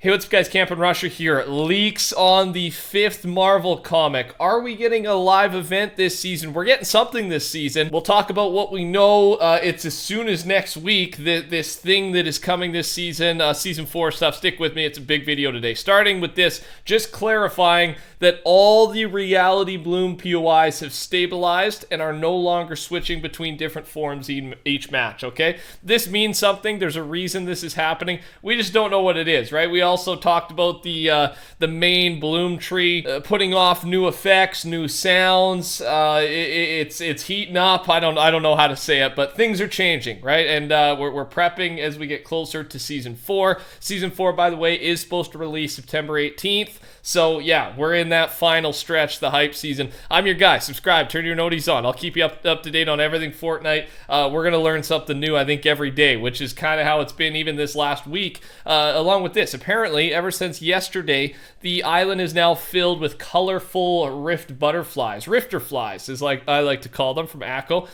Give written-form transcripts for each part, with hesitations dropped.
Hey, what's up guys, TheCampingRusher here. Leaks on the 5th Marvel comic. Are we getting a live event this season? We're getting something this season. We'll talk about what we know. It's as soon as next week, this thing that is coming this season, Season 4 stuff. Stick with me, it's a big video today. Starting with this, just clarifying that all the Reality Bloom POIs have stabilized and are no longer switching between different forms each match, okay? This means something. There's a reason this is happening. We just don't know what it is, right? We also talked about the main bloom tree putting off new effects, new sounds. It's heating up. I don't know how to say it, but things are changing, right? And we're prepping as we get closer to Season 4. Season 4, by the way, is supposed to release September 18th. So yeah, we're in that final stretch, the hype season. I'm your guy. Subscribe, turn your noties on. I'll keep you up to date on everything Fortnite. We're going to learn something new, I think, every day, which is kind of how it's been even this last week. Along with this, apparently, ever since yesterday, the island is now filled with colorful rift butterflies. Rifter flies is like I like to call them, from Akko.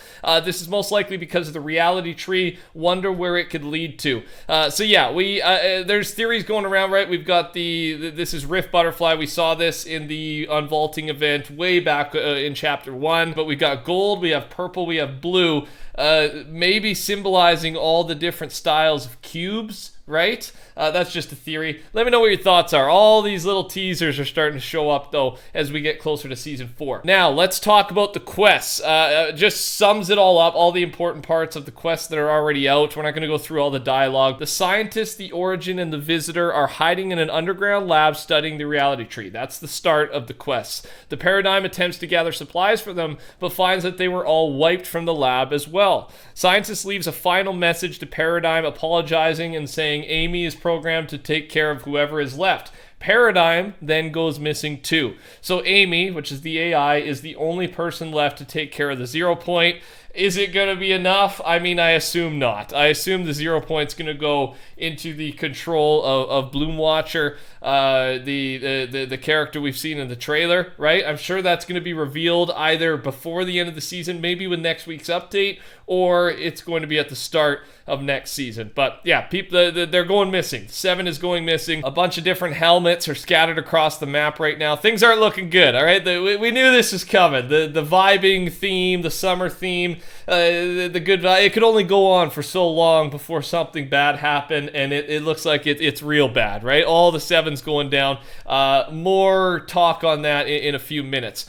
This is most likely because of the reality tree. Wonder where it could lead to. So yeah, there's theories going around, right? We've got this is rift butterfly. We saw this in the unvaulting event way back in chapter 1, but we got gold, we have purple, we have blue, maybe symbolizing all the different styles of cubes, right? That's just a theory. Let me know what your thoughts are. All these little teasers are starting to show up, though, as we get closer to Season 4. Now, let's talk about the quests. Just sums it all up, all the important parts of the quests that are already out. We're not going to go through all the dialogue. The scientist, the origin, and the visitor are hiding in an underground lab studying the reality tree. That's the start of the quests. The paradigm attempts to gather supplies for them, but finds that they were all wiped from the lab as well. Scientist leaves a final message to Paradigm, apologizing and saying Amy is programmed to take care of whoever is left. Paradigm then goes missing too. So Amy, which is the AI, is the only person left to take care of the 0 point. Is it going to be enough? I mean, I assume not. I assume the 0 point's going to go into the control of Bloomwatcher, the character we've seen in the trailer, right? I'm sure that's going to be revealed either before the end of the season, maybe with next week's update, or it's going to be at the start of next season. But yeah, people, they're going missing. 7 is going missing. A bunch of different helmets are scattered across the map right now. Things aren't looking good, all right? We knew this was coming. The vibing theme, the summer theme, the good vibe. It could only go on for so long before something bad happened, and it looks like it's real bad, right? All the 7's going down. More talk on that in a few minutes.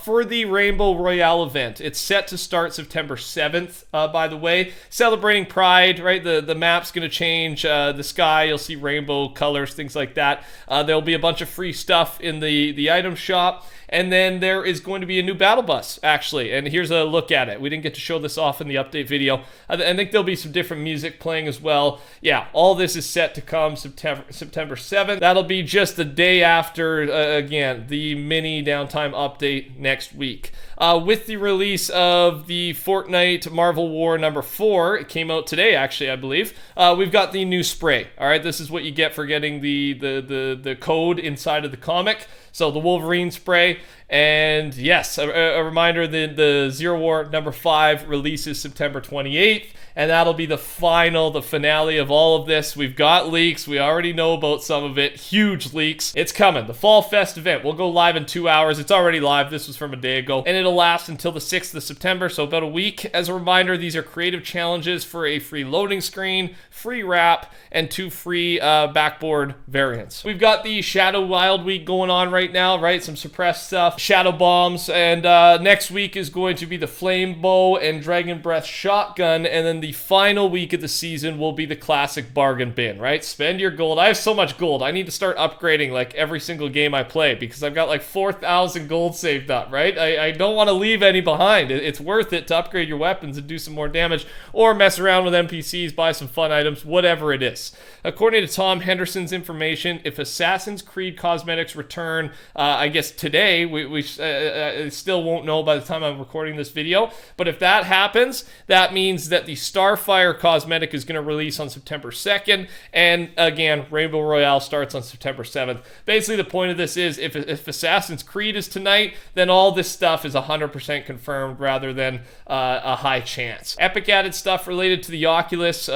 For the Rainbow Royale event, it's set to start September 7th, by the way. Celebrating Pride, right? The map's going to change. The sky, you'll see rainbow colors, things like that. There'll be a bunch of free stuff in the item shop. And then there is going to be a new battle bus, actually. And here's a look at it. We didn't get to show this off in the update video. I think there'll be some different music playing as well. Yeah, all this is set to come September 7th. That'll be just the day after, again, the mini downtime update next week. With the release of the Fortnite Marvel War number 4, it came out today, actually, I believe. We've got the new spray. All right, this is what you get for getting the code inside of the comic. So the Wolverine spray, and yes, a reminder that the Zero War number 5 releases September 28th, and that'll be the finale of all of this. We've got leaks. We already know about some of it. Huge leaks. It's coming. The Fall Fest event will go live in 2 hours. It's already live. This was from a day ago, and it'll last until the 6th of September, so about a week. As a reminder, these are creative challenges for a free loading screen, free wrap, and 2 free backboard variants. We've got the Shadow Wild Week going on right now, right? Some suppressed stuff, shadow bombs, and next week is going to be the Flame Bow and Dragon Breath Shotgun, and then the final week of the season will be the classic bargain bin, right? Spend your gold. I have so much gold. I need to start upgrading like every single game I play because I've got like 4,000 gold saved up, right? I don't want to leave any behind. It's worth it to upgrade your weapons and do some more damage, or mess around with NPCs, buy some fun items, whatever it is. According to Tom Henderson's information, if Assassin's Creed cosmetics return, I guess today, we still won't know by the time I'm recording this video, but if that happens, that means that the Starfire cosmetic is going to release on September 2nd, and again, Rainbow Royale starts on September 7th. Basically, the point of this is if Assassin's Creed is tonight, then all this stuff is 100% confirmed rather than a high chance. Epic added stuff related to the Oculus,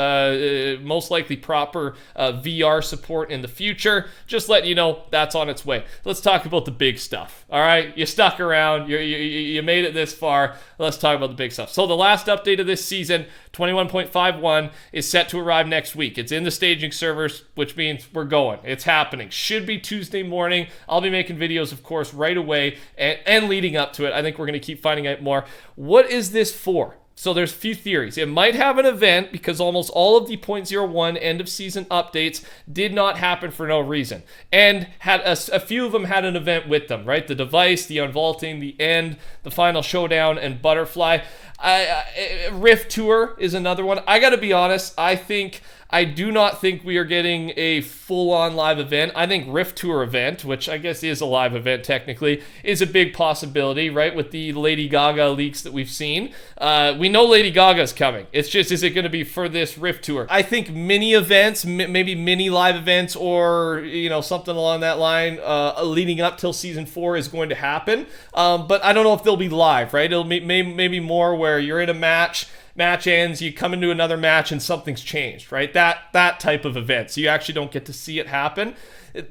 most likely proper VR support in the future. Just letting you know that's on its way. Let's talk about the big stuff. All right, you stuck around, you made it this far. Let's talk about the big stuff. So the last update of this season, 21.51, is set to arrive next week. It's in the staging servers, which means we're going. It's happening. Should be Tuesday morning. I'll be making videos, of course, right away and leading up to it. I think we're going to keep finding out more. What is this for? So there's a few theories. It might have an event because almost all of the 0.01 end of season updates did not happen for no reason. And had a few of them had an event with them, right? The device, the unvaulting, the end, the final showdown, and butterfly. Rift Tour is another one. I got to be honest, I do not think we are getting a full-on live event. I think Rift Tour event, which I guess is a live event technically, is a big possibility, right? With the Lady Gaga leaks that we've seen. We know Lady Gaga's coming. It's just, is it going to be for this Rift Tour? I think mini events, maybe mini live events or, something along that line leading up till season 4 is going to happen. But I don't know if they'll be live, right? It'll maybe more where you're in a match ends, you come into another match and something's changed, right? That type of event. So you actually don't get to see it happen.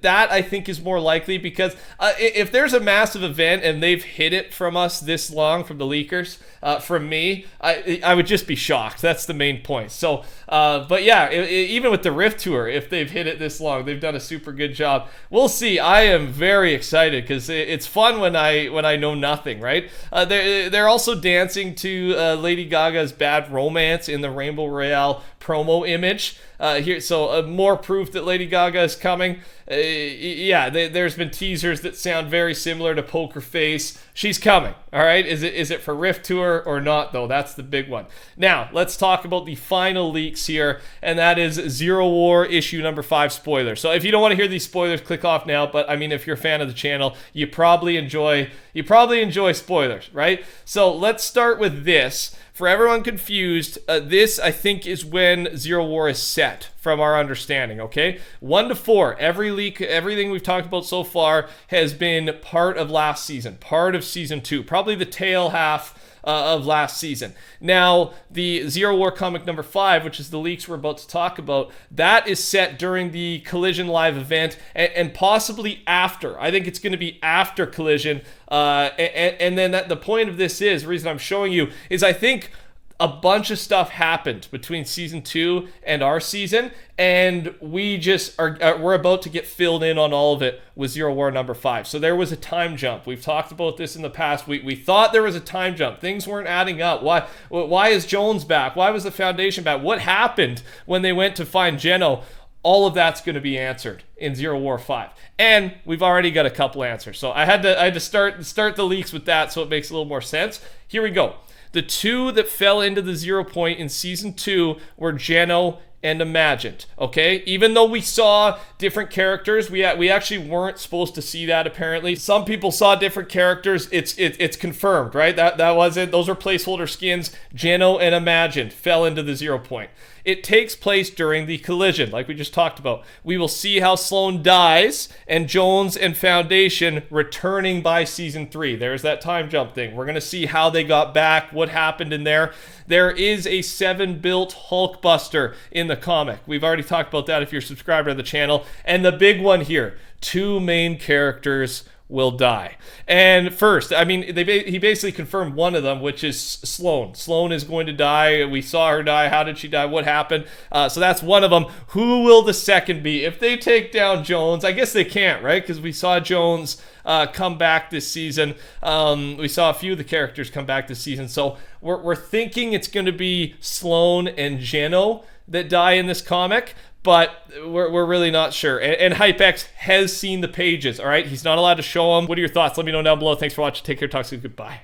That, I think, is more likely because if there's a massive event and they've hid it from us this long, from the leakers, from me, I would just be shocked. That's the main point. So, but yeah, even with the Rift Tour, if they've hid it this long, they've done a super good job. We'll see. I am very excited because it's fun when I know nothing, right? They're also dancing to Lady Gaga's Bad Romance in the Rainbow Royale promo image. Here, so more proof that Lady Gaga is coming. There's been teasers that sound very similar to Poker Face. She's coming. All right, is it for Rift Tour or not though? That's the big one. Now let's talk about the final leaks here, and that is Zero War issue number 5 spoiler. So if you don't want to hear these spoilers, click off now. But I mean, if you're a fan of the channel, you probably enjoy spoilers, right? So let's start with this. For everyone confused, this, I think, is when Zero War is set, from our understanding, okay? 1 to 4, every leak, everything we've talked about so far has been part of last season, part of Season 2, probably the tail half of last season. Now, the Zero War comic number 5, which is the leaks we're about to talk about, that is set during the Collision live event and possibly after. I think it's going to be after Collision. And then the point of this is, the reason I'm showing you, is I think a bunch of stuff happened between season 2 and our season, and we just we're about to get filled in on all of it with Zero War number 5. So there was a time jump. We've talked about this in the past. We thought there was a time jump. Things weren't adding up. Why is Jones back? Why was the Foundation back? What happened when they went to find Geno? All of that's going to be answered in Zero War 5. And we've already got a couple answers. So I had to start the leaks with that so it makes a little more sense. Here we go. The 2 that fell into the 0 point in season 2 were Geno and Imagined, okay? Even though we saw different characters, we actually weren't supposed to see that apparently. Some people saw different characters. It's confirmed, right? That wasn't, those are placeholder skins. Geno and Imagined fell into the 0 point. It takes place during the Collision, like we just talked about. We will see how Sloan dies and Jones and Foundation returning by season 3. There's that time jump thing. We're going to see how they got back, what happened in there. There is a 7-built Hulkbuster in the comic. We've already talked about that if you're a subscriber to the channel. And the big one here, 2 main characters will die. And first, I mean, he basically confirmed one of them, which is Sloan. Sloan is going to die. We saw her die. How did she die? What happened? So that's one of them. Who will the second be? If they take down Jones, I guess they can't, right? Because we saw Jones come back this season. We saw a few of the characters come back this season. So we're thinking it's going to be Sloan and Geno that die in this comic, but we're really not sure. And HypeX has seen the pages, all right? He's not allowed to show them. What are your thoughts? Let me know down below. Thanks for watching. Take care. Talk soon. Goodbye.